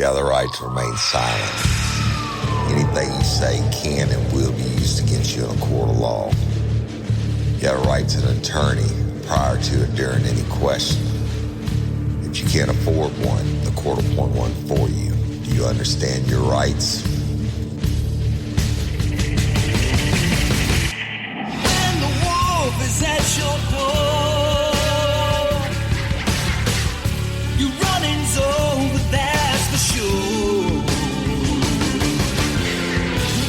You have the right to remain silent. Anything you say can and will be used against you in a court of law. You have a right to an attorney prior to or during any question. If you can't afford one, the court will appoint one for you. Do you understand your rights? When the wolf is at your door, your running's over, that's for sure.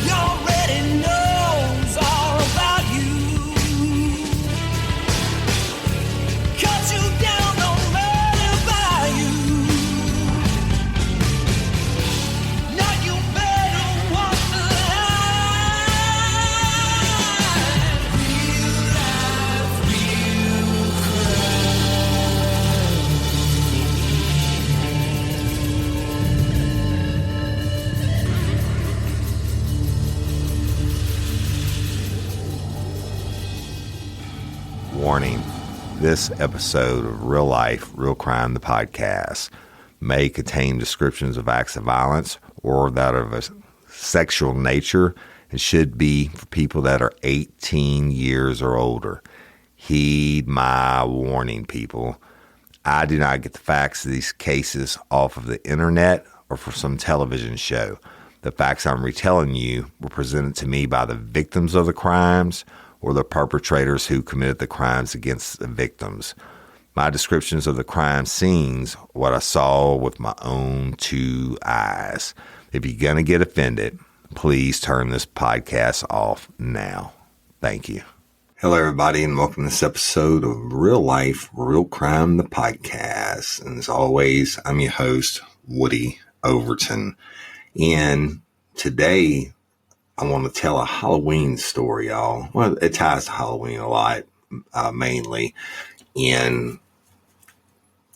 He already knows all about you. Cut you down, no matter by you. Now you better walk the line. Real life, real Warning. This episode of Real Life, Real Crime, the podcast, may contain descriptions of acts of violence or that of a sexual nature and should be for people that are 18 years or older. Heed my warning, people. I do not get the facts of these cases off of the internet or from some television show. The facts I'm retelling you were presented to me by the victims of the crimes or the perpetrators who committed the crimes against the victims. My descriptions of the crime scenes, what I saw with my own two eyes. If you're going to get offended, please turn this podcast off now. Thank you. Hello, everybody, and welcome to this episode of Real Life, Real Crime, the podcast. And as always, I'm your host, Woody Overton. And today, I want to tell a Halloween story, y'all. Well, it ties to Halloween a lot, mainly. And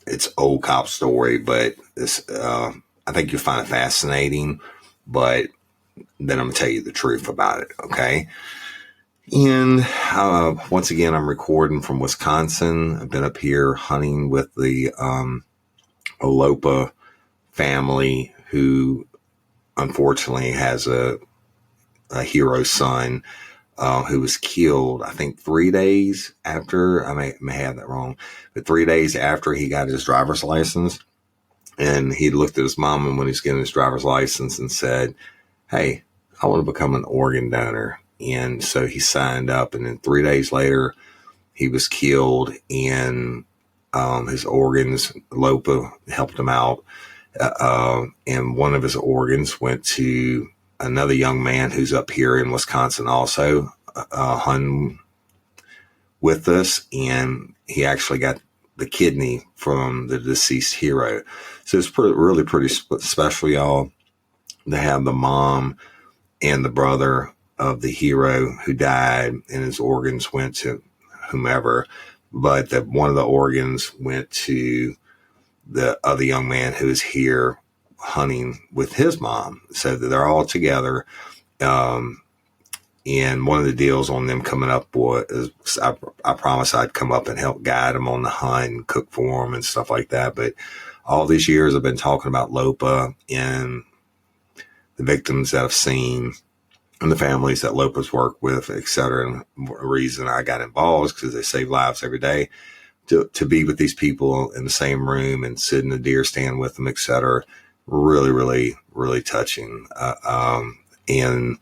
it's old cop story, but this, I think you'll find it fascinating. But then I'm going to tell you the truth about it, okay? And once again, I'm recording from Wisconsin. I've been up here hunting with the Olopa family, who unfortunately has a hero son who was killed, I think 3 days after, I may have that wrong, but 3 days after he got his driver's license. And he looked at his mom when he was getting his driver's license and said, "Hey, I want to become an organ donor." And so he signed up, and then 3 days later he was killed, and his organs, Lopa helped him out. And one of his organs went to another young man who's up here in Wisconsin also hunting with us, and he actually got the kidney from the deceased hero. So it's really pretty special, y'all, to have the mom and the brother of the hero who died, and his organs went to whomever, but that one of the organs went to the other young man who is here hunting with his mom, so that they're all together. And one of the deals on them coming up was I promised I'd come up and help guide them on the hunt and cook for them and stuff like that. But all these years I've been talking about Lopa and the victims that I've seen and the families that Lopa's worked with, et cetera. And the reason I got involved is because they save lives every day. To be with these people in the same room and sit in the deer stand with them, et cetera. Really, really, really touching. And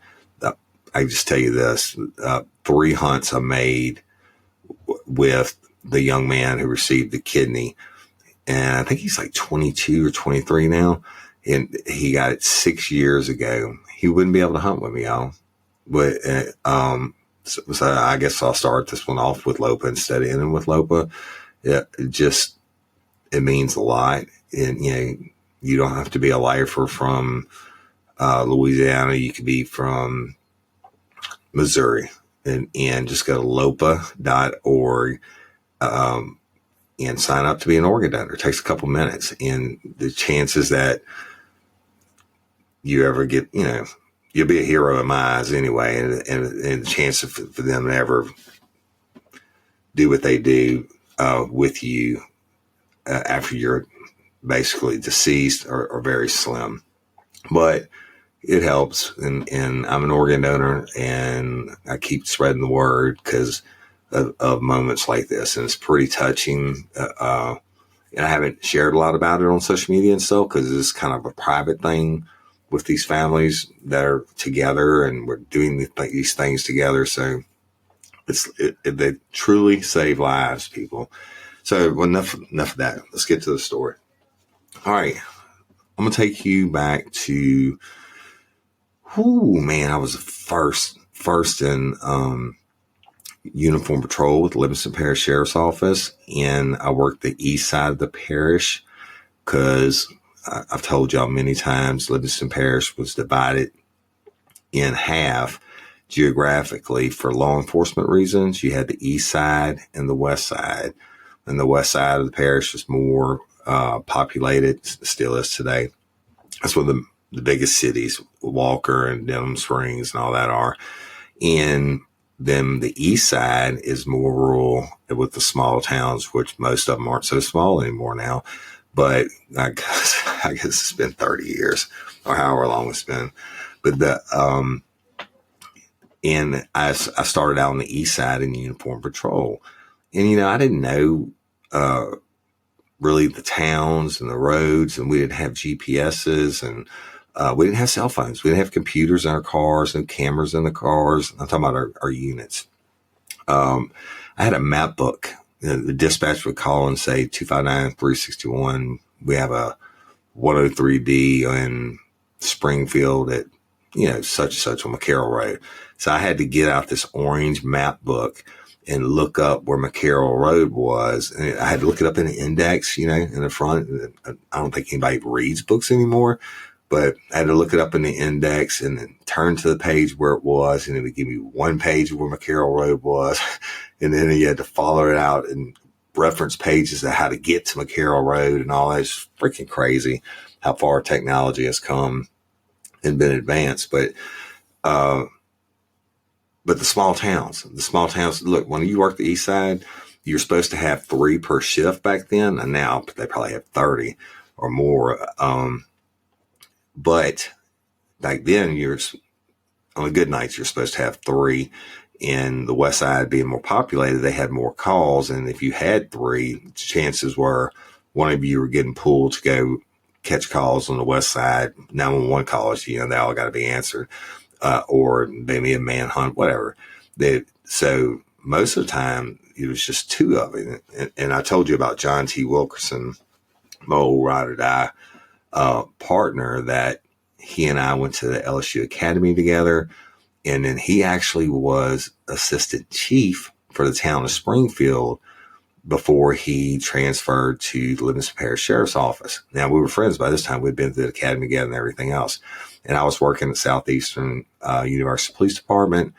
I just tell you this, 3 hunts I made with the young man who received the kidney. And I think he's like 22 or 23 now. And he got it 6 years ago. He wouldn't be able to hunt with me, y'all. But, so I guess I'll start this one off with Lopa instead of ending with Lopa. It means a lot. And, you don't have to be a lifer from Louisiana. You could be from Missouri, and just go to lopa.org and sign up to be an organ donor. It takes a couple minutes, and the chances that you ever get, you'll be a hero in my eyes anyway, and the chance for them to ever do what they do with you after you're basically deceased or very slim. But it helps. And I'm an organ donor, and I keep spreading the word because of moments like this. And it's pretty touching. And I haven't shared a lot about it on social media and stuff because it's kind of a private thing with these families that are together, and we're doing these things together. So they truly save lives, people. So enough of that. Let's get to the story. All right. I'm going to take you back to, I was first in uniform patrol with Livingston Parish Sheriff's Office, and I worked the east side of the parish because I've told y'all many times Livingston Parish was divided in half geographically for law enforcement reasons. You had the east side and the west side, and the west side of the parish was more populated, still is today. That's where the biggest cities, Walker and Denham Springs and all that are. And then the east side is more rural with the small towns, which most of them aren't so small anymore now. But I guess it's been 30 years or however long it's been. But and I started out on the east side in uniform patrol. And, I didn't know really the towns and the roads, and we didn't have GPSs, and we didn't have cell phones. We didn't have computers in our cars and cameras in the cars. I'm talking about our units. I had a map book. The dispatch would call and say 259-361. We have a 103D in Springfield at, such and such on McCarroll Road. So I had to get out this orange map book and look up where McCarroll Road was. And I had to look it up in the index, in the front. I don't think anybody reads books anymore, but I had to look it up in the index and then turn to the page where it was. And it would give me one page of where McCarroll Road was. And then you had to follow it out and reference pages of how to get to McCarroll Road and all that. It's freaking crazy how far technology has come and been advanced. But the small towns, look, when you work the east side, you're supposed to have 3 per shift back then. And now they probably have 30 or more. But back then, on the good nights, you're supposed to have 3. In the west side being more populated, they had more calls. And if you had 3, chances were one of you were getting pulled to go catch calls on the west side. 911 calls, they all got to be answered. Or maybe a manhunt, whatever. So most of the time, it was just 2 of it. And I told you about John T. Wilkerson, my old ride or die partner, that he and I went to the LSU Academy together. And then he actually was assistant chief for the town of Springfield before he transferred to the Livingston Parish Sheriff's Office. Now, we were friends by this time. We'd been to the academy together and everything else. And I was working at Southeastern University Police Department,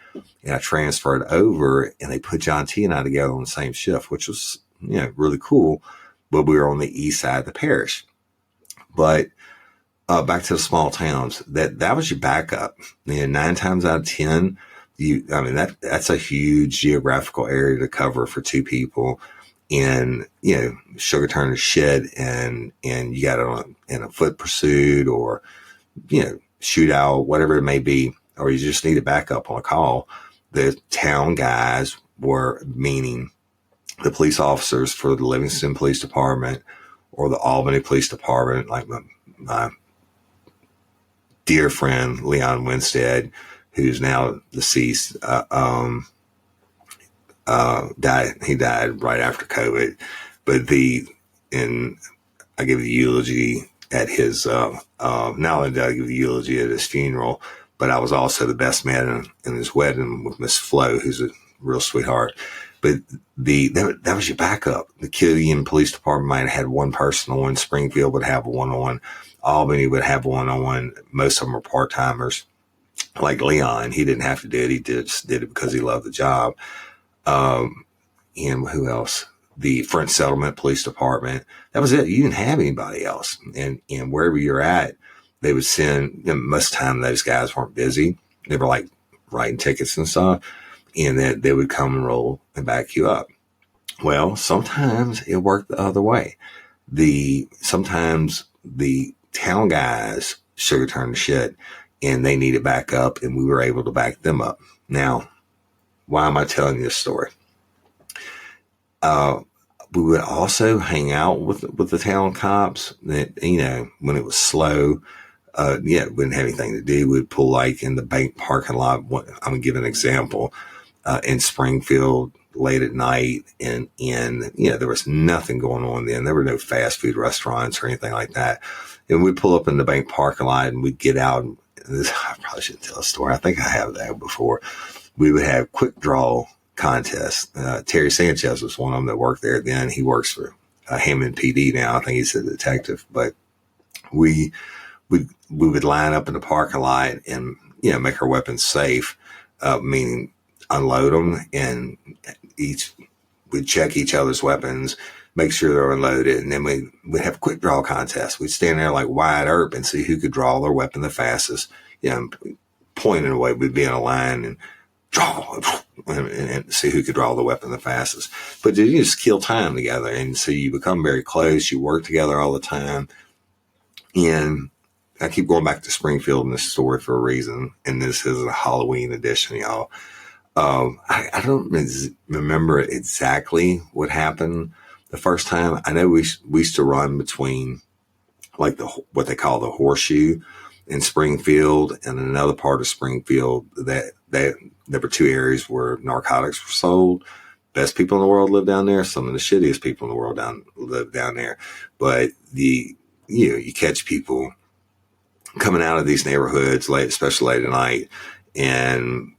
and I transferred over, and they put John T. and I together on the same shift, which was, really cool. But we were on the east side of the parish. But back to the small towns, that was your backup. 9 times out of 10, that's a huge geographical area to cover for 2 people. And, sugar turn to shit, and you got it in a foot pursuit or, shootout, whatever it may be, or you just need a backup on a call. The town guys were, meaning the police officers for the Livingston Police Department or the Albany Police Department, like my dear friend Leon Winstead, who's now deceased, died. He died right after COVID. But I give the eulogy at his, not only did I give the eulogy at his funeral, but I was also the best man in his wedding with Miss Flo, who's a real sweetheart. But that was your backup. The Killian Police Department might have had one person on. Springfield would have one on. Albany would have one on. Most of them were part-timers. Like Leon, he didn't have to do it. He just did it because he loved the job. And who else? The French Settlement Police Department. That was it. You didn't have anybody else. And wherever you're at, they would send, most of the time those guys weren't busy. They were like writing tickets and stuff. And then they would come and roll and back you up. Well, sometimes it worked the other way. sometimes the town guys sugar turned to shit and they needed back up, and we were able to back them up. Now, why am I telling you this story? We would also hang out with the town cops that, when it was slow, we didn't have anything to do. We'd pull like in the bank parking lot. I'm going to give an example. In Springfield late at night, and there was nothing going on then. There were no fast food restaurants or anything like that. And we'd pull up in the bank parking lot and we'd get out. And I probably shouldn't tell a story. I think I have that before. We would have quick draw contests. Terry Sanchez was one of them that worked there then. He works for Hammond PD now. I think he's a detective. But we would line up in the parking lot and, make our weapons safe, meaning unload them, and we'd check each other's weapons, make sure they're unloaded, and then we'd have quick draw contests. We'd stand there like wide earp and see who could draw their weapon the fastest, pointing away. We'd be in a line and draw and see who could draw the weapon the fastest. But you just kill time together, and so you become very close. You work together all the time. And I keep going back to Springfield in this story for a reason, and this is a Halloween edition, y'all. I don't remember exactly what happened the first time. I know we used to run between like what they call the horseshoe in Springfield and another part of Springfield that there were two areas where narcotics were sold. Best people in the world live down there. Some of the shittiest people in the world live down there. But you catch people coming out of these neighborhoods late, especially late at night, and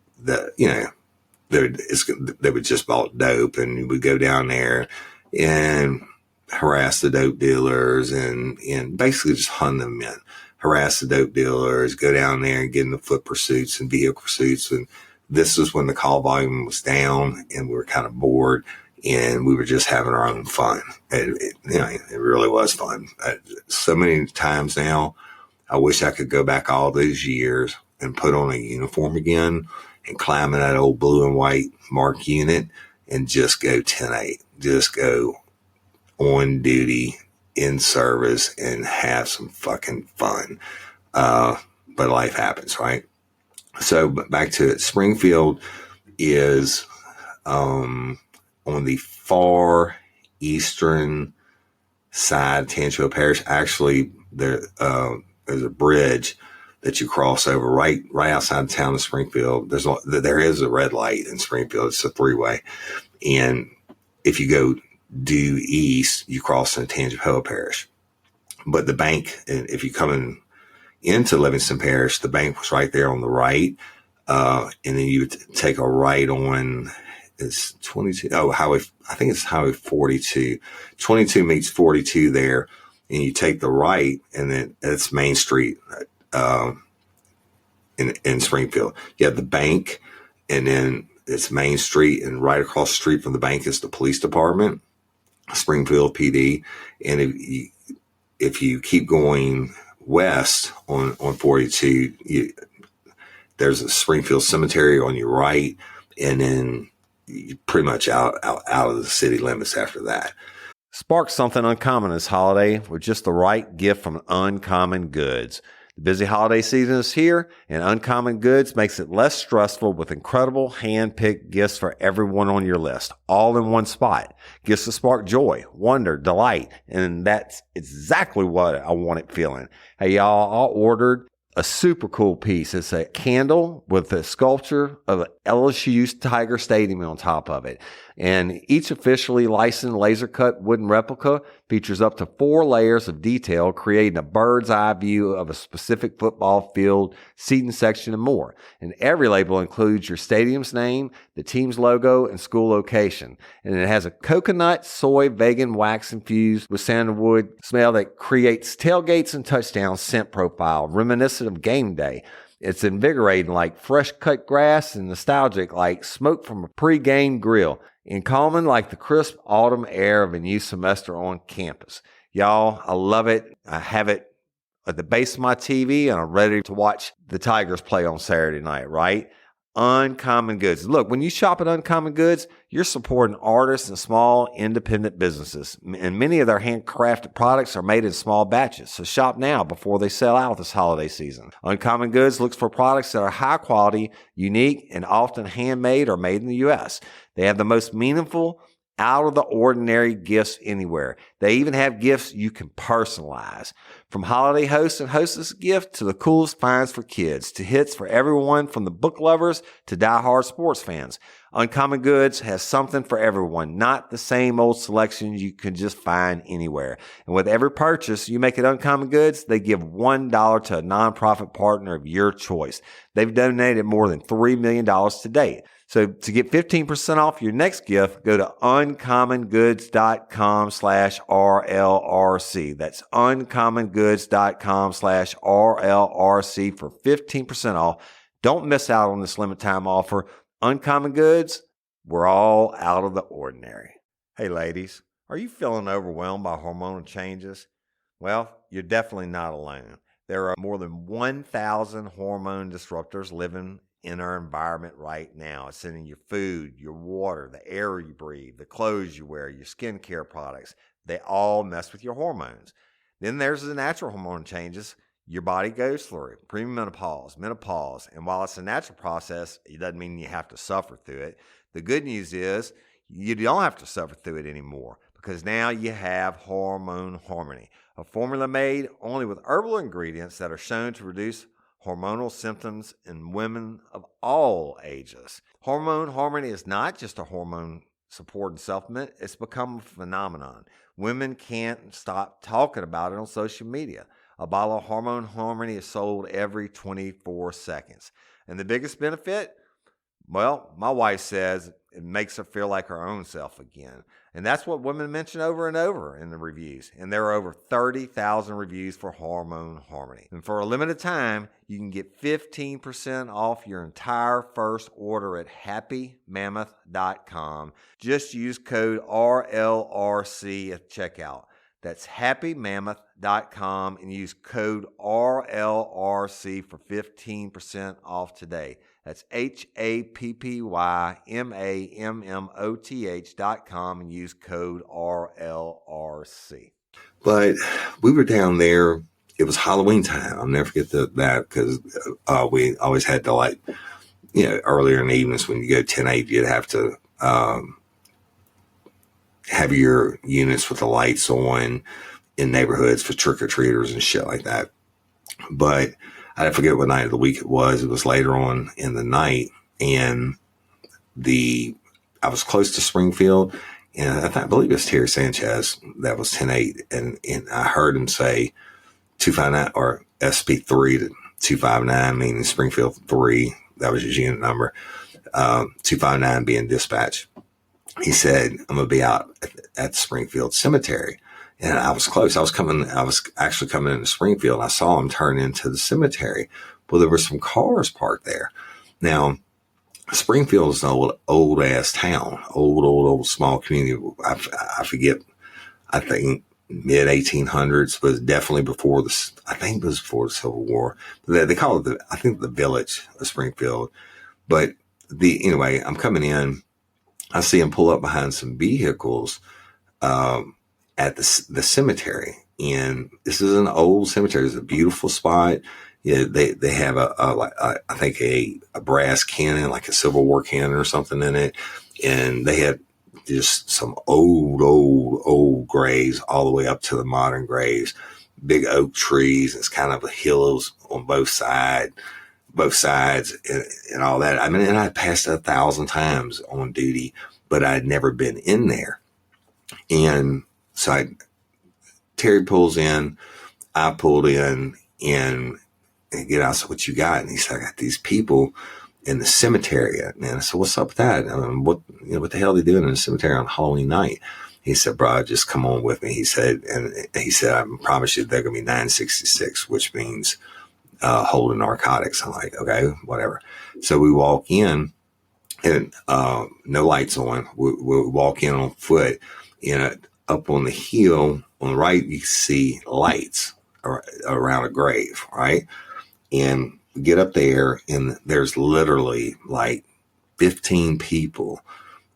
they would just bought dope, and we'd go down there and harass the dope dealers and basically just hunt them in, harass the dope dealers, go down there and get into foot pursuits and vehicle pursuits. And this was when the call volume was down and we were kind of bored and we were just having our own fun. It really was fun. So many times now, I wish I could go back all those years and put on a uniform again and climb in that old blue and white mark unit and just go 10-8, just go on duty in service and have some fucking fun. But life happens, right? So back to it. Springfield is on the far eastern side of Tangipahoa Parish. Actually, there's a bridge that you cross over right outside the town of Springfield. There is a red light in Springfield. It's a 3-way. And if you go due east, you cross into Tangipahoa Parish. But the bank, if you come into Livingston Parish, the bank was right there on the right. And then you would take a right on, it's 22. I think it's Highway 42. 22 meets 42 there. And you take the right, and then it's Main Street in Springfield. You have the bank, and then it's Main Street, and right across the street from the bank is the police department, Springfield PD. And if you keep going west on 42, there's a Springfield Cemetery on your right, and then you're pretty much out of the city limits after that. Spark something uncommon this holiday with just the right gift from Uncommon Goods. The busy holiday season is here, and Uncommon Goods makes it less stressful with incredible hand-picked gifts for everyone on your list, all in one spot. Gifts that spark joy, wonder, delight, and that's exactly what I wanted feeling. Hey, y'all, I ordered a super cool piece. It's a candle with a sculpture of LSU's Tiger Stadium on top of it. And each officially licensed laser cut wooden replica features up to 4 layers of detail, creating a bird's eye view of a specific football field, seating section, and more. And every label includes your stadium's name, the team's logo, and school location. And it has a coconut, soy, vegan wax infused with sandalwood smell that creates tailgates and touchdowns scent profile, reminiscent of game day. It's invigorating like fresh cut grass and nostalgic like smoke from a pre-game grill, and calming like the crisp autumn air of a new semester on campus. Y'all, I love it. I have it at the base of my TV, and I'm ready to watch the Tigers play on Saturday night, right? Uncommon Goods. Look, when you shop at Uncommon Goods, you're supporting artists and small independent businesses. And many of their handcrafted products are made in small batches. So shop now before they sell out this holiday season. Uncommon Goods looks for products that are high quality, unique, and often handmade or made in the U.S. They have the most meaningful, out of the ordinary gifts anywhere. They even have gifts you can personalize. From holiday hosts and hostess gifts to the coolest finds for kids, to hits for everyone from the book lovers to diehard sports fans. Uncommon Goods has something for everyone, not the same old selections you can just find anywhere. And with every purchase you make at Uncommon Goods, they give $1 to a nonprofit partner of your choice. They've donated more than $3 million to date. So to get 15% off your next gift, go to uncommongoods.com/RLRC. That's uncommongoods.com/RLRC for 15% off. Don't miss out on this limited time offer. Uncommon Goods, we're all out of the ordinary. Hey ladies, are you feeling overwhelmed by hormonal changes? Well, you're definitely not alone. There are more than 1,000 hormone disruptors living in our environment right now. It's in your food, your water, the air you breathe, the clothes you wear, your skincare products. They all mess with your hormones. Then there's the natural hormone changes your body goes through, premenopause, menopause. And while it's a natural process, it doesn't mean you have to suffer through it. The good news is you don't have to suffer through it anymore, because now you have Hormone Harmony, a formula made only with herbal ingredients that are shown to reduce hormonal symptoms in women of all ages. Hormone Harmony is not just a hormone support and supplement. It's become a phenomenon. Women can't stop talking about it on social media. A bottle of Hormone Harmony is sold every 24 seconds. And the biggest benefit? Well, my wife says it makes her feel like her own self again. And that's what women mention over and over in the reviews. And there are over 30,000 reviews for Hormone Harmony. And for a limited time, you can get 15% off your entire first order at happymammoth.com. Just use code RLRC at checkout. That's happymammoth.com and use code RLRC for 15% off today. That's happymammoth.com and use code RLRC. But we were down there. It was Halloween time. I'll never forget that because we always had to, like, earlier in the evenings when you go 10-8, you'd have to have your units with the lights on in neighborhoods for trick-or-treaters and shit like that. But I forget what night of the week it was. It was later on in the night, and I was close to Springfield, and I believe it was Terry Sanchez that was 10-8, and I heard him say 259 or SP3 to 259, meaning Springfield 3. That was his unit number. 259 being dispatch. He said, I'm going to be out at the Springfield Cemetery. And I was close. I was actually coming into Springfield. I saw him turn into the cemetery. Well, there were some cars parked there. Now, Springfield is an old ass town, old small community. I forget. I think mid 1800s, but definitely before this. I think it was before the Civil War. They call it the village of Springfield. But anyway, I'm coming in. I see him pull up behind some vehicles at the cemetery, and this is an old cemetery. It's a beautiful spot. Yeah, they have I think a brass cannon, like a Civil War cannon or something in it, and they had just some old graves all the way up to the modern graves. Big oak trees. It's kind of a hills on both sides and all that. I mean, and I passed 1,000 times on duty, but I'd never been in there. And so Terry pulls in, I pulled in, and I said, what you got? And he said, I got these people in the cemetery. And I said, what's up with that? I mean, what the hell are they doing in the cemetery on Halloween night? He said, bro, just come on with me. He said, I promise you they're going to be 966, which means holding narcotics. I'm like, okay, whatever. So we walk in, and no lights on. We walk in on foot, and up on the hill on the right, you can see lights around a grave, right? And we get up there, and there's literally like 15 people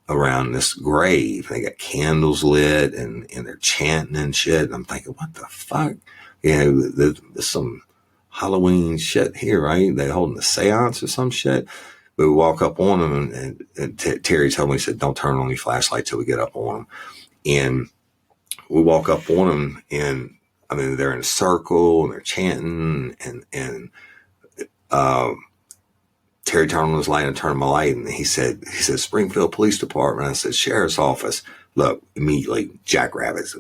around this grave. They got candles lit and they're chanting and shit. And I'm thinking, what the fuck? There's some Halloween shit here, right? They holding a seance or some shit. But we walk up on them, and Terry told me, he said, don't turn on your flashlight till we get up on them. And we walk up on them, and I mean, they're in a circle and they're chanting, and Terry turned on his light and turned my light, and he said, Springfield Police Department. I said, Sheriff's Office. Look, immediately, jackrabbits.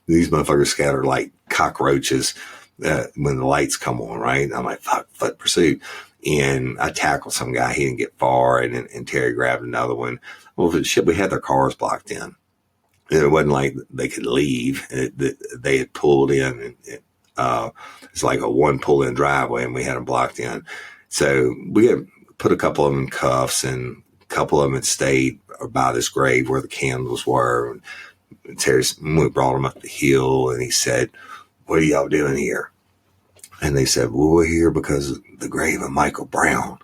These motherfuckers scatter like cockroaches when the lights come on, right? I'm like, fuck, foot pursuit. And I tackled some guy. He didn't get far, and Terry grabbed another one. Well, shit, we had their cars blocked in. It wasn't like they could leave. They had pulled in. It's like a one pull-in driveway, and we had them blocked in. So we had put a couple of them in cuffs, and a couple of them had stayed by this grave where the candles were. And we brought them up the hill, and he said, what are y'all doing here? And they said, well, we're here because of the grave of Michael Brown.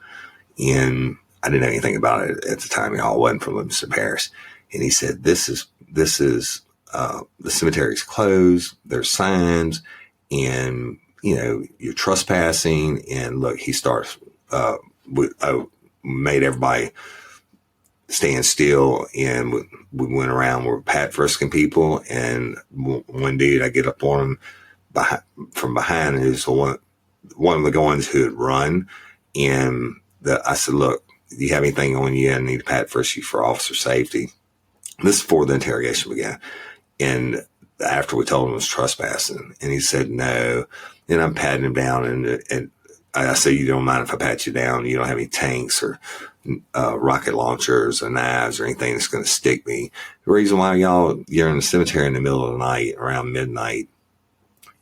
And I didn't know anything about it at the time. Y'all wasn't from Mr. Paris. And he said, this is the cemetery's closed. There's signs, and you're trespassing. And look, he starts, made everybody stand still, and we went around, we were pat frisking people. And one dude, I get up on him from behind, who's one of the ones who had run. And I said, look, do you have anything on you? I need to pat frisk you for officer safety. This is before the interrogation began. And after we told him it was trespassing, and he said no. And I'm patting him down, and I said, you don't mind if I pat you down? You don't have any tanks or rocket launchers or knives or anything that's going to stick me. The reason why you're in the cemetery in the middle of the night, around midnight,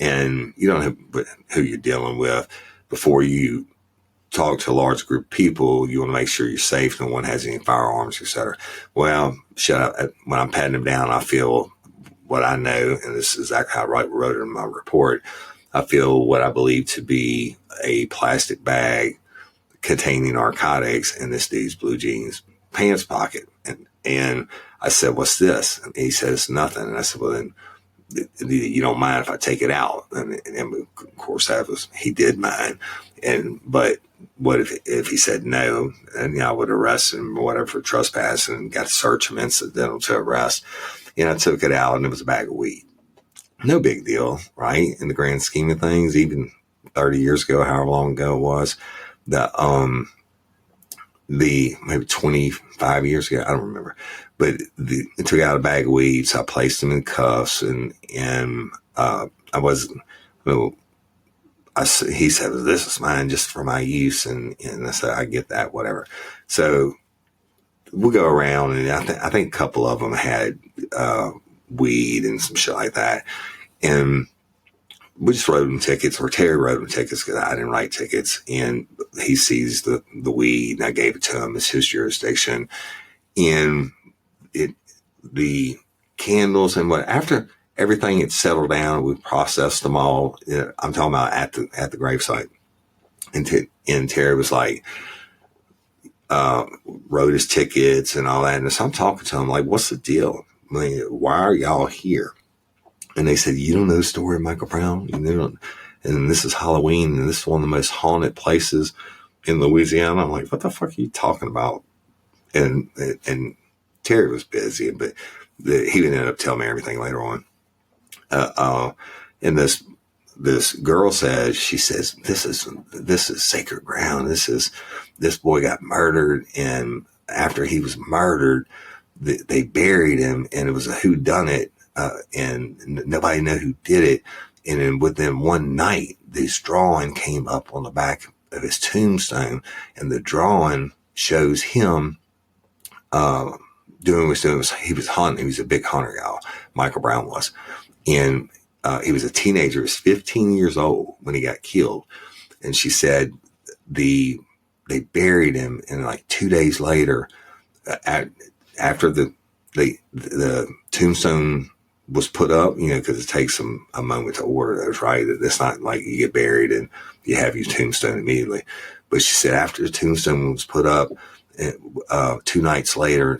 and you don't know who you're dealing with. Before you talk to a large group of people, you want to make sure you're safe, no one has any firearms, etc. Well, shut up. When I'm patting him down, I feel what I know, and this is exactly how I wrote it in my report. I feel what I believe to be a plastic bag containing narcotics in this dude's blue jeans pants pocket. And I said, what's this? And he said, it's nothing. And I said, well, then you don't mind if I take it out? And of course, he did mind. But what if he said no? And I would arrest him or whatever for trespassing, and got to search him incidental to arrest. And I took it out, and it was a bag of weed. No big deal, right? In the grand scheme of things, even 30 years ago, however long ago it was, maybe 25 years ago, I don't remember, but it took out a bag of weed. So I placed them in cuffs, and he said, this is mine just for my use. And I said, I get that, whatever. So we'll go around, and I think a couple of them had, weed and some shit like that. And we just wrote them tickets, or Terry wrote them tickets because I didn't write tickets. And he sees the weed, and I gave it to him. It's his jurisdiction. And the candles and after everything had settled down, we processed them all. I'm talking about at the gravesite. And Terry was like, wrote his tickets and all that. And so I'm talking to him like, what's the deal? I mean, why are y'all here? And they said, you don't know the story of Michael Brown? And this is Halloween, and this is one of the most haunted places in Louisiana. I'm like, what the fuck are you talking about? And Terry was busy, but he would end up telling me everything later on. And this girl says, she says, this is sacred ground. This boy got murdered, and after he was murdered, they buried him, and it was a whodunit, and nobody knew who did it. And then within one night, this drawing came up on the back of his tombstone, and the drawing shows him doing what he was doing. He was hunting. He was a big hunter, y'all. Michael Brown was. And he was a teenager. He was 15 years old when he got killed. And she said they buried him, and like 2 days later, after the tombstone was put up, because it takes a moment to order those, right? It's not like you get buried and you have your tombstone immediately. But she said after the tombstone was put up, 2 nights later,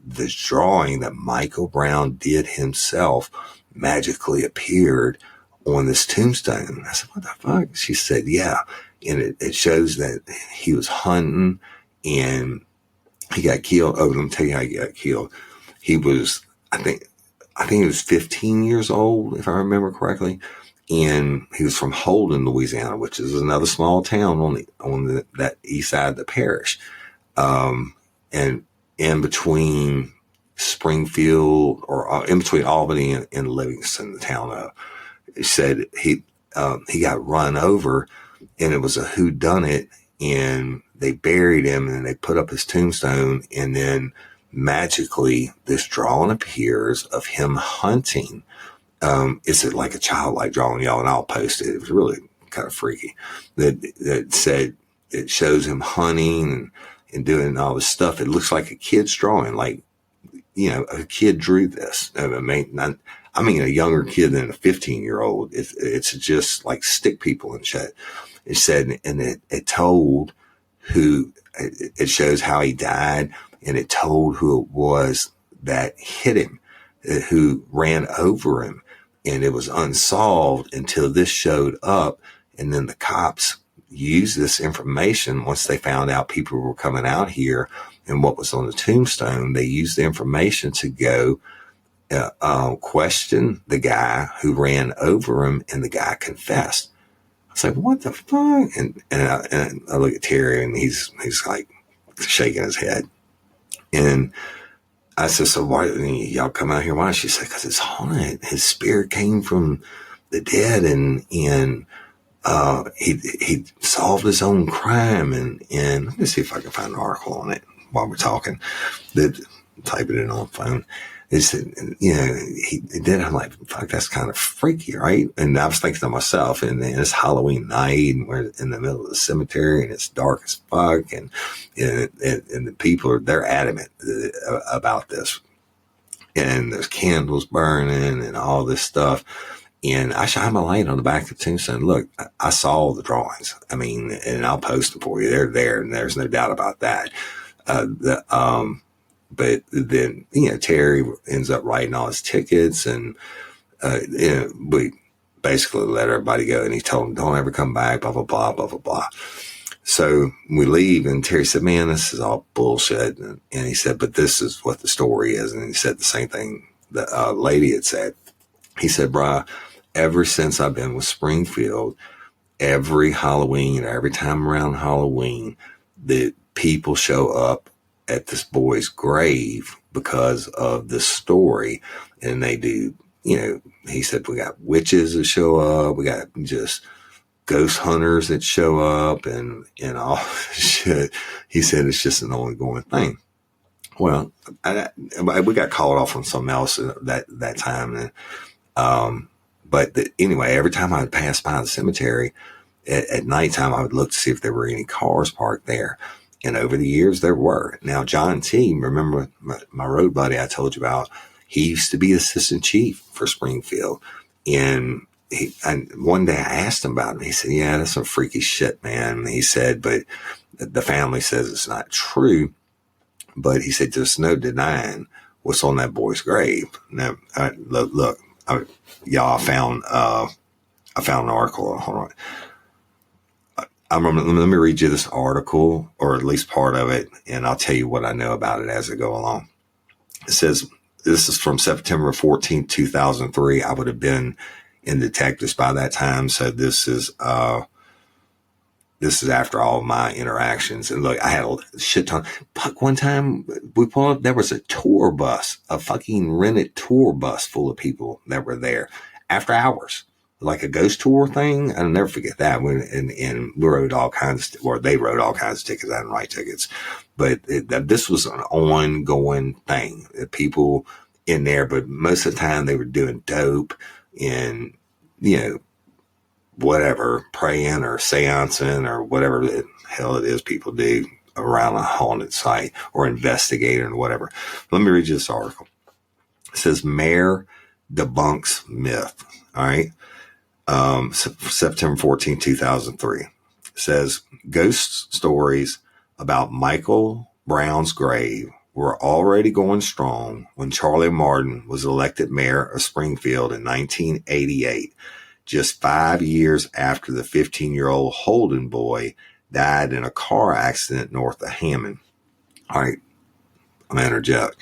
this drawing that Michael Brown did himself magically appeared on this tombstone. I said, what the fuck? She said, yeah. And it shows that he was hunting and he got killed. Oh, let me tell you how he got killed. He was, I think he was 15 years old, if I remember correctly. And he was from Holden, Louisiana, which is another small town on that east side of the parish. And in between Springfield, or in between Albany and Livingston, the town of, it said he got run over, and it was a whodunit, and they buried him, and they put up his tombstone, and then magically this drawing appears of him hunting. It's like a childlike drawing, y'all, and I'll post it. It was really kind of freaky. That said, it shows him hunting and doing all this stuff. It looks like a kid's drawing, like, a kid drew this. I mean, a younger kid than a 15-year-old. It's just like stick people and shit. It said, and it told it shows how he died, and it told who it was that hit him, who ran over him. And it was unsolved until this showed up. And then the cops used this information once they found out people were coming out here and what was on the tombstone. They used the information to go question the guy who ran over him, and the guy confessed. I was like, what the fuck? And I look at Terry, and he's like shaking his head. And I said, so why y'all come out here? Why? She said, because it's haunted. His spirit came from the dead, and he solved his own crime. And let me see if I can find an article on it while we're talking. Type it in on the phone. It said, he did. I'm like, fuck, that's kind of freaky, right? And I was thinking to myself, and it's Halloween night, and we're in the middle of the cemetery, and it's dark as fuck, and the people they're adamant about this, and there's candles burning and all this stuff. And I shine my light on the back of the tombstone. Look, I saw the drawings. I mean, and I'll post them for you. They're there, and there's no doubt about that. But then, Terry ends up writing all his tickets, and, we basically let everybody go, and he told them, don't ever come back, blah, blah, blah, blah, blah, blah. So we leave, and Terry said, man, this is all bullshit. And he said, but this is what the story is. And he said the same thing the lady had said. He said, bruh, ever since I've been with Springfield, every Halloween, every time around Halloween, the people show up at this boy's grave because of this story. And they do, he said, we got witches that show up. We got just ghost hunters that show up and all this shit. He said, it's just an ongoing thing. Well, we got called off on something else that time. And, anyway, every time I would pass by the cemetery at nighttime, I would look to see if there were any cars parked there. And over the years, there were. Now, John T., remember my road buddy I told you about, he used to be assistant chief for Springfield. And one day I asked him about it. He said, yeah, that's some freaky shit, man. And he said, but the family says it's not true. But he said, there's no denying what's on that boy's grave. Now, look, y'all, I found an article. Hold on. Let me read you this article, or at least part of it, and I'll tell you what I know about it as I go along. It says, this is from September 14, 2003. I would have been in detectives by that time. So this is after all of my interactions. And look, I had a shit ton. Fuck, one time we pulled up, there was a tour bus, a fucking rented tour bus full of people that were there after hours. Like a ghost tour thing. I'll never forget that. And we wrote all kinds of, they wrote all kinds of tickets. I didn't write tickets, but this was an ongoing thing. People in there, but most of the time they were doing dope and, whatever, praying or seancing or whatever the hell it is people do around a haunted site, or investigating or whatever. Let me read you this article. It says, Mayor debunks myth. All right. September 14, 2003. It says ghost stories about Michael Brown's grave were already going strong when Charlie Martin was elected mayor of Springfield in 1988, just 5 years after the 15-year-old Holden boy died in a car accident north of Hammond. All right, I'm going to interject.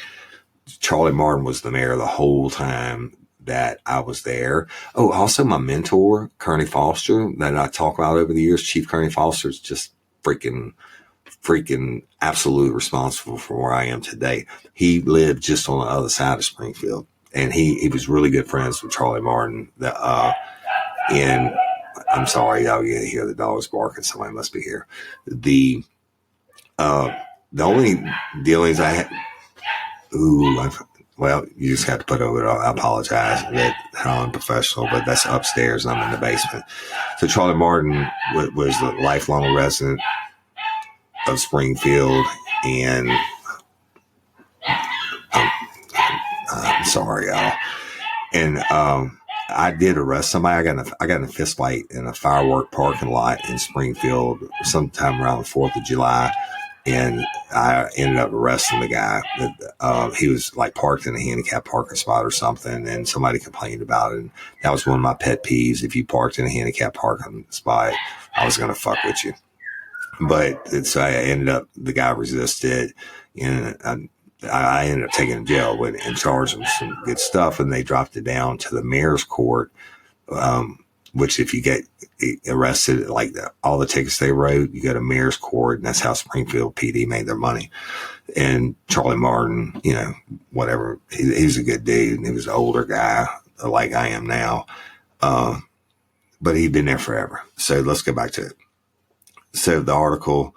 Charlie Martin was the mayor the whole time that I was there. Oh, also my mentor, Kearney Foster, that I talk about over the years, Chief Kearney Foster, is just freaking absolute responsible for where I am today. He lived just on the other side of Springfield, and he was really good friends with Charlie Martin. And I'm sorry, y'all get to hear the dogs barking. Somebody must be here. The only dealings I had, well, you just have to put over it. I apologize that how unprofessional, but that's upstairs and I'm in the basement. So Charlie Martin was a lifelong resident of Springfield, and I'm sorry, y'all. And I did arrest somebody. I got in a fist fight in a firework parking lot in Springfield sometime around the 4th of July. And I ended up arresting the guy. He was like parked in a handicapped parking spot or something, and somebody complained about it. And that was one of my pet peeves. If you parked in a handicapped parking spot, I was going to fuck with you. But so I ended up, the guy resisted, and I ended up taking him to jail and charged him some good stuff. And they dropped it down to the mayor's court, which if you get arrested, like all the tickets they wrote, you go to mayor's court, and that's how Springfield PD made their money. And Charlie Martin, whatever, he's a good dude, and he was an older guy like I am now. But he'd been there forever. So let's go back to it. So the article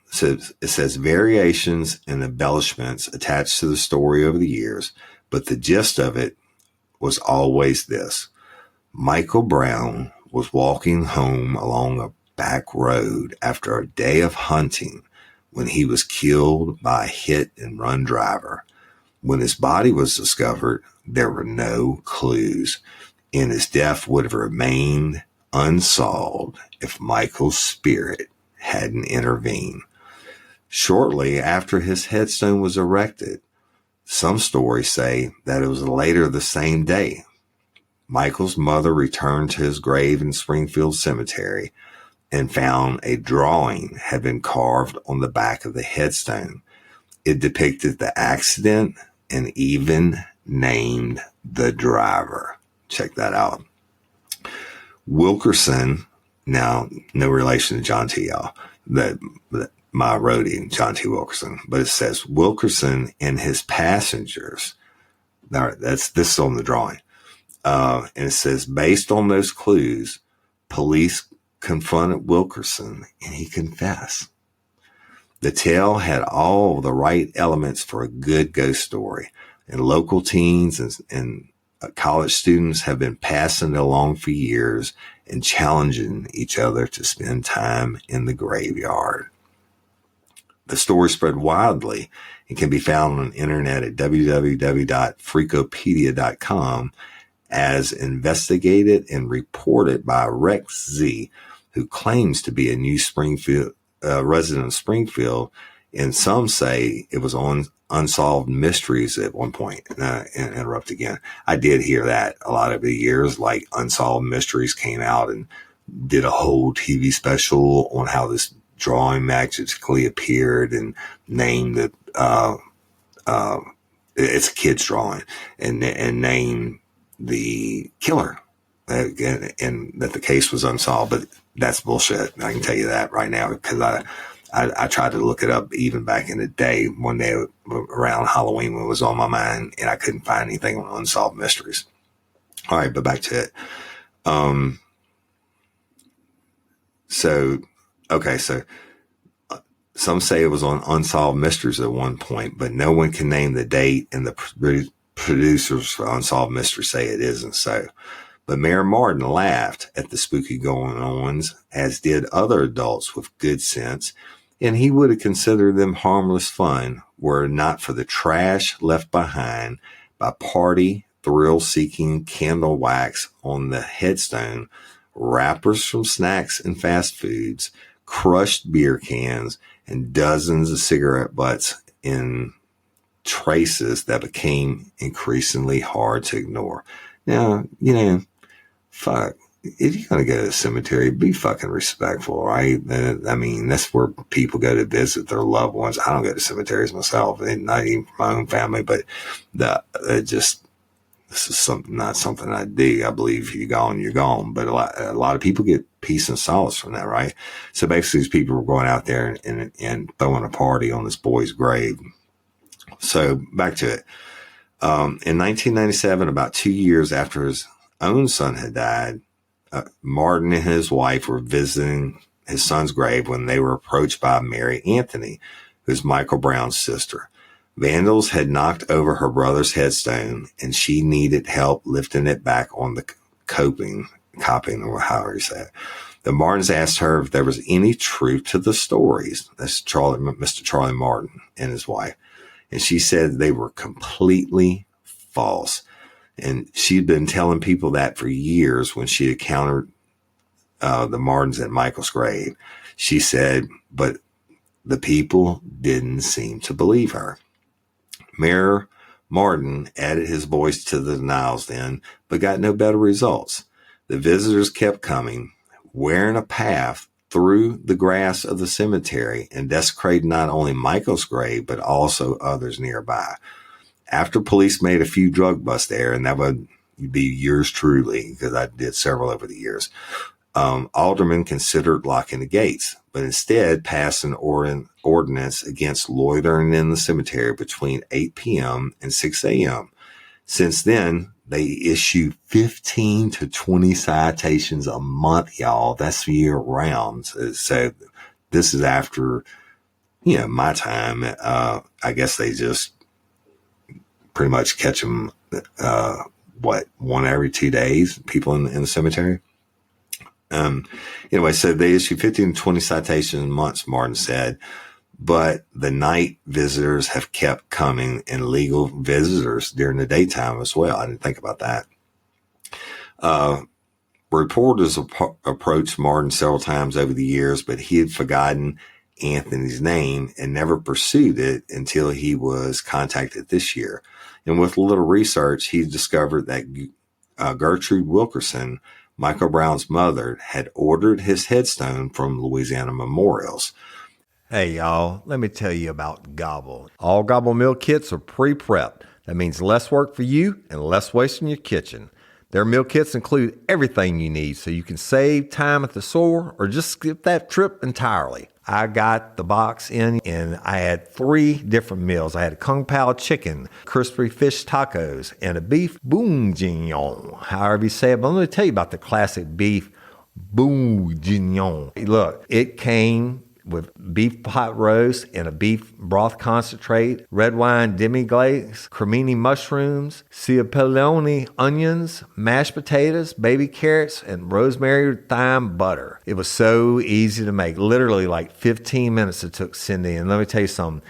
says variations and embellishments attached to the story over the years, but the gist of it was always this. Michael Brown was walking home along a back road after a day of hunting when he was killed by a hit-and-run driver. When his body was discovered, there were no clues, and his death would have remained unsolved if Michael's spirit hadn't intervened. Shortly after his headstone was erected, some stories say that it was later the same day, Michael's mother returned to his grave in Springfield Cemetery and found a drawing had been carved on the back of the headstone. It depicted the accident and even named the driver. Check that out. Wilkerson, now no relation to John T. Y'all, my roadie, John T. Wilkerson, but it says Wilkerson and his passengers. Now this is on the drawing. And it says, based on those clues, police confronted Wilkerson and he confessed. The tale had all the right elements for a good ghost story, and local teens and college students have been passing it along for years and challenging each other to spend time in the graveyard. The story spread widely and can be found on the internet at www.freakopedia.com as investigated and reported by Rex Z, who claims to be a new Springfield resident of Springfield, and some say it was on Unsolved Mysteries at one point. And interrupt again. I did hear that a lot of the years, like Unsolved Mysteries came out and did a whole TV special on how this drawing magically appeared and named it. It's a kid's drawing and named the killer, and that the case was unsolved. But that's bullshit. I can tell you that right now, because I tried to look it up even back in the day, one day around Halloween when it was on my mind, and I couldn't find anything on Unsolved Mysteries. All right, but back to it. So some say it was on Unsolved Mysteries at one point, but no one can name the date, and the producers for Unsolved Mysteries say it isn't so. But Mayor Martin laughed at the spooky going-ons, as did other adults with good sense, and he would have considered them harmless fun were it not for the trash left behind by party thrill-seeking candle wax on the headstone, wrappers from snacks and fast foods, crushed beer cans, and dozens of cigarette butts in traces that became increasingly hard to ignore. Now, fuck. If you're going to go to the cemetery, be fucking respectful, right? I mean, that's where people go to visit their loved ones. I don't go to cemeteries myself, and not even for my own family, but this is not something I do. I believe if you're gone, you're gone. But a lot of people get peace and solace from that, right? So basically, these people were going out there and throwing a party on this boy's grave. So back to it. In 1997, about 2 years after his own son had died, Martin and his wife were visiting his son's grave when they were approached by Mary Anthony, who's Michael Brown's sister. Vandals had knocked over her brother's headstone, and she needed help lifting it back on the coping, or however you say it. The Martins asked her if there was any truth to the stories. That's Mr. Charlie Martin and his wife. And she said they were completely false. And she'd been telling people that for years when she encountered the Martins at Michael's grave. She said, but the people didn't seem to believe her. Mayor Martin added his voice to the denials then, but got no better results. The visitors kept coming, wearing a path through the grass of the cemetery and desecrated not only Michael's grave, but also others nearby. After police made a few drug busts there, and that would be yours truly, because I did several over the years, aldermen considered locking the gates, but instead passed an ordinance against loitering in the cemetery between 8 p.m. and 6 a.m. Since then, they issue 15 to 20 citations a month, y'all. That's year round. So this is after, my time. I guess they just pretty much catch them, one every 2 days, people in the cemetery. Anyway, so they issue 15 to 20 citations a month, Martin said, but the night visitors have kept coming and legal visitors during the daytime as well. I didn't think about that. Reporters approached Martin several times over the years, but he had forgotten Anthony's name and never pursued it until he was contacted this year. And with a little research, he discovered that Gertrude Wilkerson, Michael Brown's mother, had ordered his headstone from Louisiana Memorials. Hey, y'all, let me tell you about Gobble. All Gobble meal kits are pre-prepped. That means less work for you and less waste in your kitchen. Their meal kits include everything you need so you can save time at the store or just skip that trip entirely. I got the box in and I had 3 different meals. I had a Kung Pao chicken, crispy fish tacos, and a beef bourguignon, however you say it. But let me tell you about the classic beef bourguignon. Look, it came with beef pot roast and a beef broth concentrate, red wine demi-glace, cremini mushrooms, cipollone onions, mashed potatoes, baby carrots, and rosemary thyme butter. It was so easy to make. Literally like 15 minutes it took Cindy. And let me tell you something.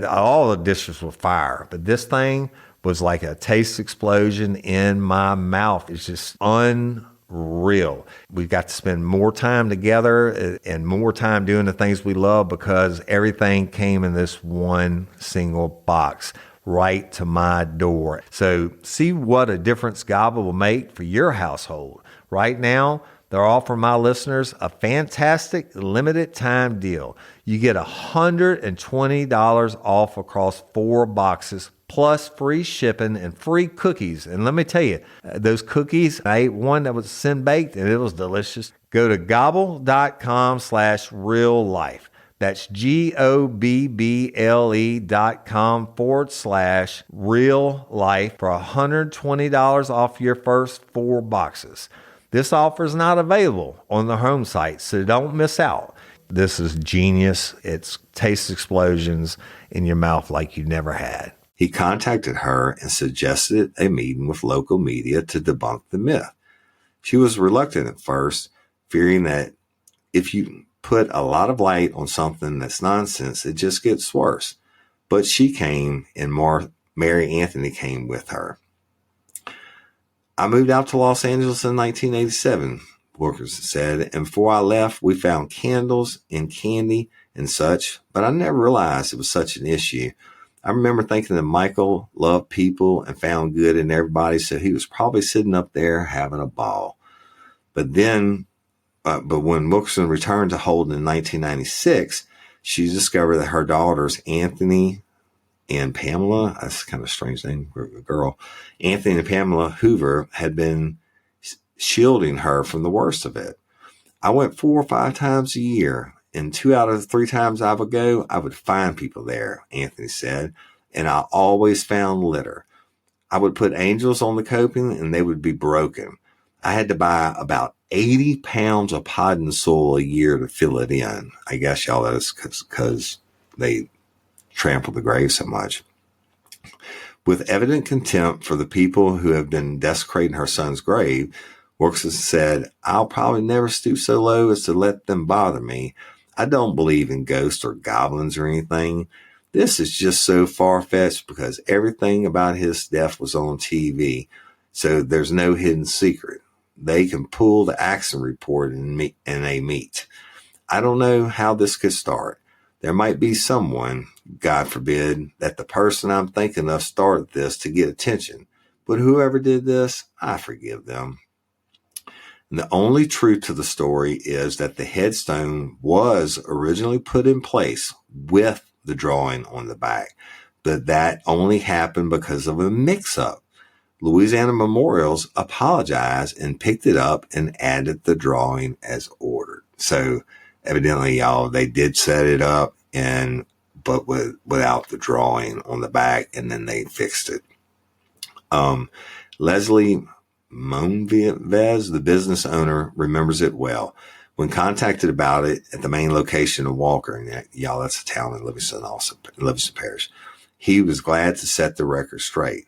All the dishes were fire, but this thing was like a taste explosion in my mouth. It's just unreal. We've got to spend more time together and more time doing the things we love because everything came in this one single box right to my door. So see what a difference Gobble will make for your household. Right now, they're offering my listeners a fantastic limited time deal. You get $120 off across 4 boxes plus free shipping and free cookies. And let me tell you, those cookies, I ate one that was sin baked and it was delicious. Go to gobble.com/reallife. That's GOBBLE.com/real-life for $120 off your first 4 boxes. This offer is not available on the home site, so don't miss out. This is genius. It's taste explosions in your mouth like you never had. He contacted her and suggested a meeting with local media to debunk the myth. She was reluctant at first, fearing that if you put a lot of light on something that's nonsense, it just gets worse. But she came, and Mary Anthony came with her. I moved out to Los Angeles in 1987, Wilkerson said, and before I left, we found candles and candy and such, but I never realized it was such an issue. I remember thinking that Michael loved people and found good in everybody, so he was probably sitting up there having a ball. But when Wilkerson returned to Holden in 1996, she discovered that her daughters, Anthony and Pamela, that's kind of a strange name for a girl, Anthony and Pamela Hoover, had been shielding her from the worst of it. I went 4 or 5 times a year, and 2 out of the 3 times I would go, I would find people there, Anthony said, and I always found litter. I would put angels on the coping, and they would be broken. I had to buy about 80 pounds of potting soil a year to fill it in. I guess y'all, that is because they trample the grave so much. With evident contempt for the people who have been desecrating her son's grave, Wilkerson said, I'll probably never stoop so low as to let them bother me. I don't believe in ghosts or goblins or anything. This is just so far-fetched because everything about his death was on TV, so there's no hidden secret. They can pull the accident report and they meet. I don't know how this could start. There might be someone, God forbid, that the person I'm thinking of started this to get attention. But whoever did this, I forgive them. And the only truth to the story is that the headstone was originally put in place with the drawing on the back. But that only happened because of a mix-up. Louisiana Memorials apologized and picked it up and added the drawing as ordered. So evidently, y'all, they did set it up, but without the drawing on the back, and then they fixed it. Leslie Monvez, the business owner, remembers it well. When contacted about it at the main location of Walker, and y'all, that's a town in Livingston Parish, he was glad to set the record straight.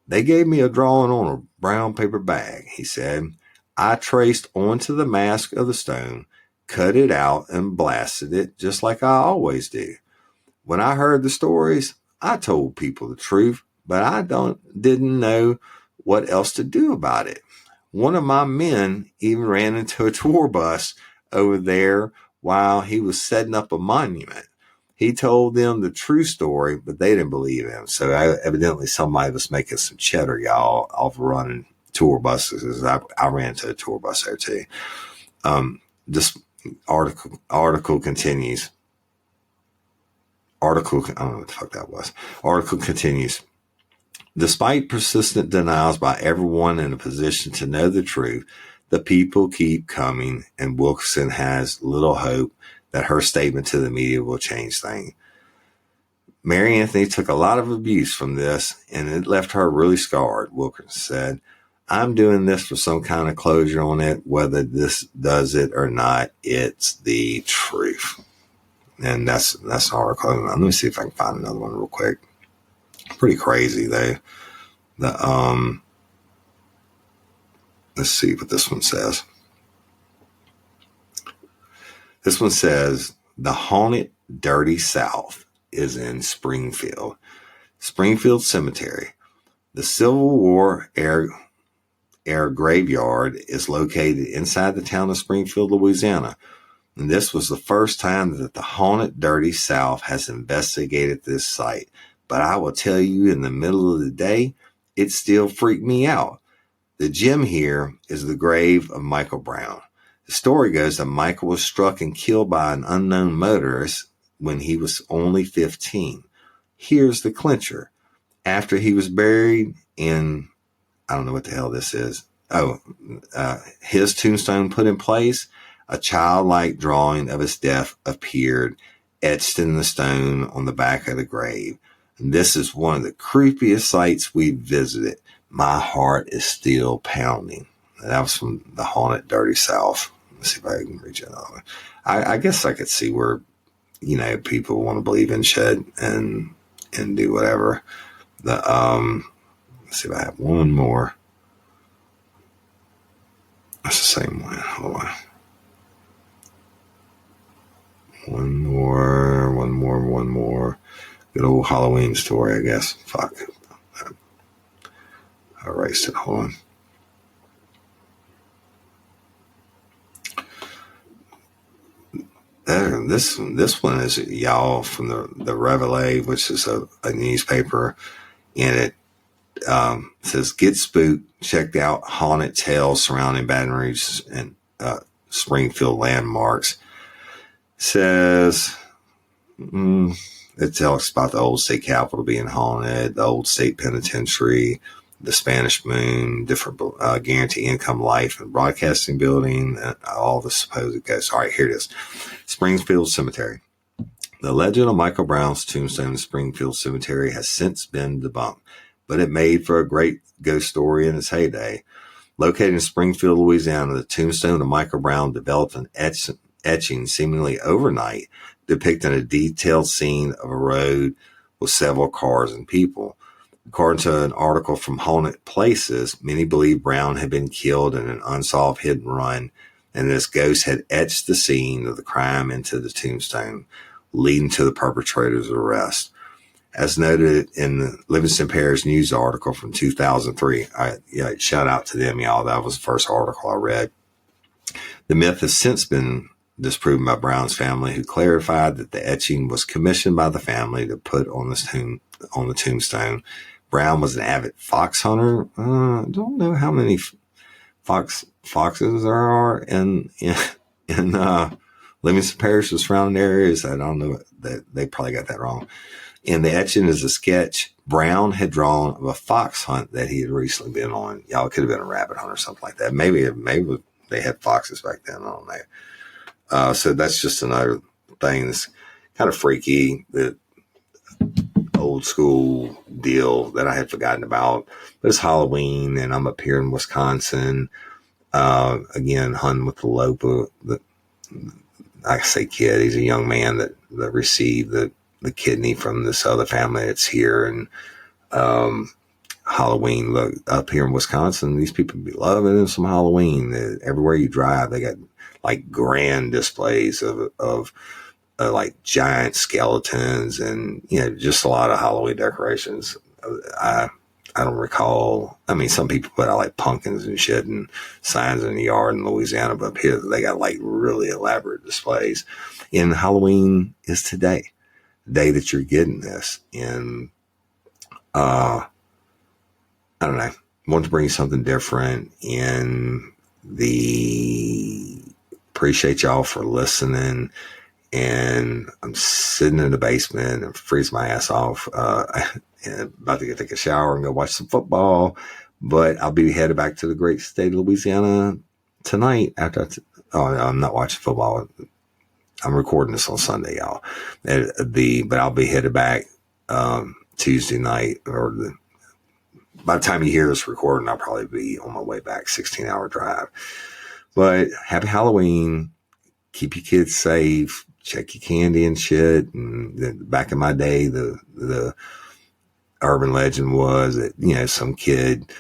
They gave me a drawing on a brown paper bag, he said. I traced onto the mask of the stone, cut it out, and blasted it just like I always do. When I heard the stories, I told people the truth, but I didn't know what else to do about it. One of my men even ran into a tour bus over there while he was setting up a monument. He told them the true story, but they didn't believe him. So evidently somebody was making some cheddar, y'all, off running tour buses. I ran into a tour bus there too. This article continues. I don't know what the fuck that was. Article continues. Despite persistent denials by everyone in a position to know the truth, the people keep coming, and Wilkerson has little hope that her statement to the media will change things. Mary Anthony took a lot of abuse from this, and it left her really scarred, Wilkerson said. I'm doing this for some kind of closure on it, whether this does it or not. It's the truth. And that's an article. Let me see if I can find another one real quick. Pretty crazy, though. Let's see what this one says. This one says, the haunted, dirty South is in Springfield. Springfield Cemetery. The Civil War Air Graveyard is located inside the town of Springfield, Louisiana. And this was the first time that the haunted, dirty South has investigated this site. But I will tell you, in the middle of the day, it still freaked me out. The gem here is the grave of Michael Brown. The story goes that Michael was struck and killed by an unknown motorist when he was only 15. Here's the clincher. After he was buried in, I don't know what the hell this is. His tombstone put in place, a childlike drawing of his death appeared, etched in the stone on the back of the grave. And this is one of the creepiest sites we've visited. My heart is still pounding. And that was from the haunted, dirty South. Let's see if I can reach another one. I guess I could see where, people want to believe in shit and do whatever. Let's see if I have one more. That's the same one. Hold on. One more. Good old Halloween story, I guess. Fuck. I erased it. Hold on. This one is y'all from the Reveille, which is a newspaper, and it says get spooked, checked out haunted tales surrounding Baton Rouge and Springfield landmarks. Says it tells about the old state capitol being haunted, the old state penitentiary, the Spanish Moon, different guarantee income life and broadcasting building, all the supposed ghosts. All right, here it is. Springfield Cemetery. The legend of Michael Brown's tombstone in Springfield Cemetery has since been debunked, but it made for a great ghost story in its heyday. Located in Springfield, Louisiana, the tombstone of Michael Brown developed an etching seemingly overnight, depicting a detailed scene of a road with several cars and people. According to an article from Haunted Places, many believe Brown had been killed in an unsolved hit and run, and this ghost had etched the scene of the crime into the tombstone, leading to the perpetrator's arrest. As noted in the Livingston Parish News article from 2003, shout out to them, y'all. That was the first article I read. The myth has since been disproven by Brown's family, who clarified that the etching was commissioned by the family to put on the tombstone. Brown was an avid fox hunter. I don't know how many foxes there are in Livingston Parish, the surrounding areas. I don't know. They probably got that wrong. And the etching is a sketch Brown had drawn of a fox hunt that he had recently been on. Y'all, it could have been a rabbit hunt or something like that. Maybe they had foxes back then. I don't know. So that's just another thing that's kind of freaky, the old school deal that I had forgotten about. But it's Halloween, and I'm up here in Wisconsin, again, hunting with the lopa. I say kid, he's a young man that received the kidney from this other family that's here. And Halloween, look, up here in Wisconsin, these people be loving some Halloween. Everywhere you drive, they got like grand displays of like giant skeletons and, just a lot of Halloween decorations. I don't recall. I mean, some people put out like pumpkins and shit and signs in the yard in Louisiana, but up here they got like really elaborate displays. And Halloween is today, the day that you're getting this. And I don't know, want to bring you something different. And appreciate y'all for listening. And I'm sitting in the basement and freeze my ass off. About to take a shower and go watch some football. But I'll be headed back to the great state of Louisiana tonight after. I'm not watching football. I'm recording this on Sunday, y'all. But I'll be headed back Tuesday night, by the time you hear this recording, I'll probably be on my way back. 16-hour drive. But happy Halloween. Keep your kids safe. Check your candy and shit. And back in my day, the urban legend was that, some kid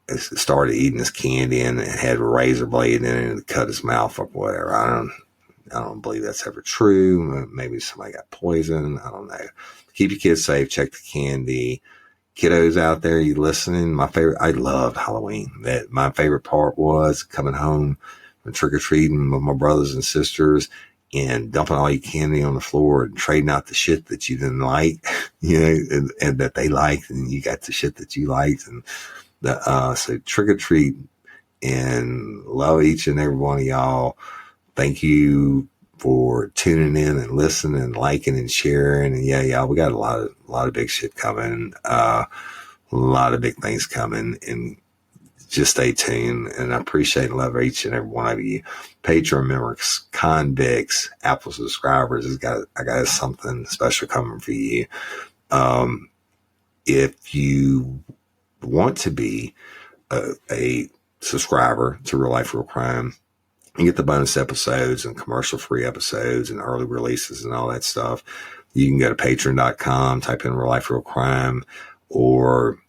started eating this candy and it had a razor blade in it and cut his mouth up, whatever. I don't believe that's ever true. Maybe somebody got poisoned. I don't know. Keep your kids safe. Check the candy. Kiddos out there, you listening? I loved Halloween. My favorite part was coming home from trick-or-treating with my brothers and sisters and dumping all your candy on the floor and trading out the shit that you didn't like, and that they liked, and you got the shit that you liked. And so trick-or-treat, and love each and every one of y'all. Thank you for tuning in and listening and liking and sharing. And y'all, we got a lot of big shit coming, a lot of big things coming, and just stay tuned. And I appreciate and love each and every one of you. Patreon members, convicts, Apple subscribers, I got something special coming for you. If you want to be a subscriber to Real Life, Real Crime, and get the bonus episodes and commercial-free episodes and early releases and all that stuff, you can go to patreon.com, type in Real Life, Real Crime, or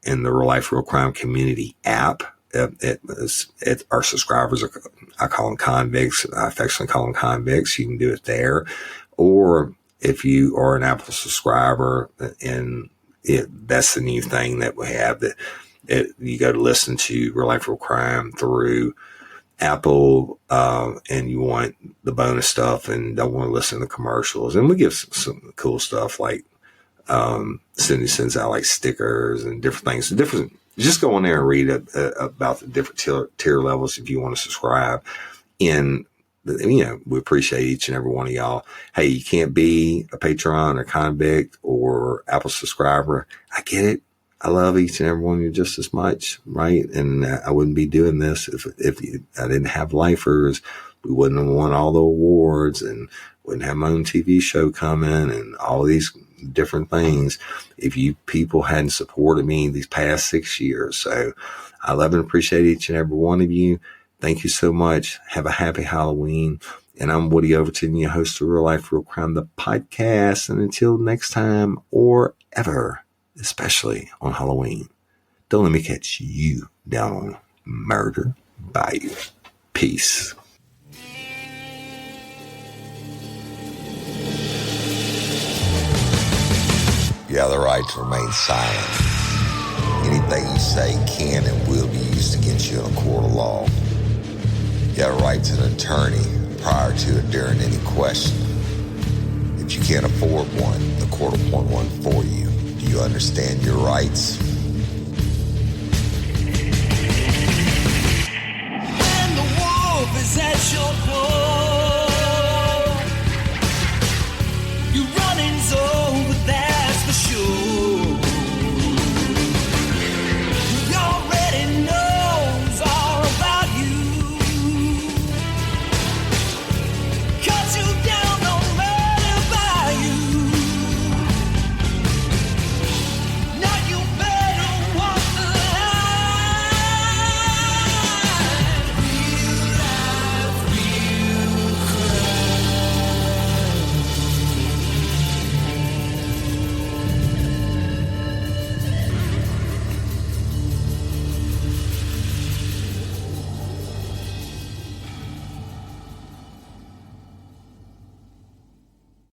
in the Real Life, Real Crime community app. Our subscribers, I call them convicts. I affectionately call them convicts. You can do it there. Or if you are an Apple subscriber and that's the new thing that we have, that you go to listen to Real Life Real Crime through Apple, and you want the bonus stuff and don't want to listen to commercials. And we give some cool stuff, like Cindy sends out like stickers and different things. Just go in there and read about the different tier levels if you want to subscribe. And we appreciate each and every one of y'all. Hey, you can't be a Patreon or Convict or Apple subscriber. I get it. I love each and every one of you just as much, right? And I wouldn't be doing this if I didn't have lifers. We wouldn't have won all the awards and wouldn't have my own TV show coming and all these different things if you people hadn't supported me these past 6 years. So I love and appreciate each and every one of you. Thank you so much. Have a happy Halloween. And I'm Woody Overton, your host of Real Life Real Crime, the podcast. And until next time or ever, especially on Halloween, don't let me catch you down on Murder Bayou. Peace. You have the right to remain silent. Anything you say can and will be used against you in a court of law. You have a right to an attorney prior to and during any question. If you can't afford one, the court will appoint one for you. Do you understand your rights?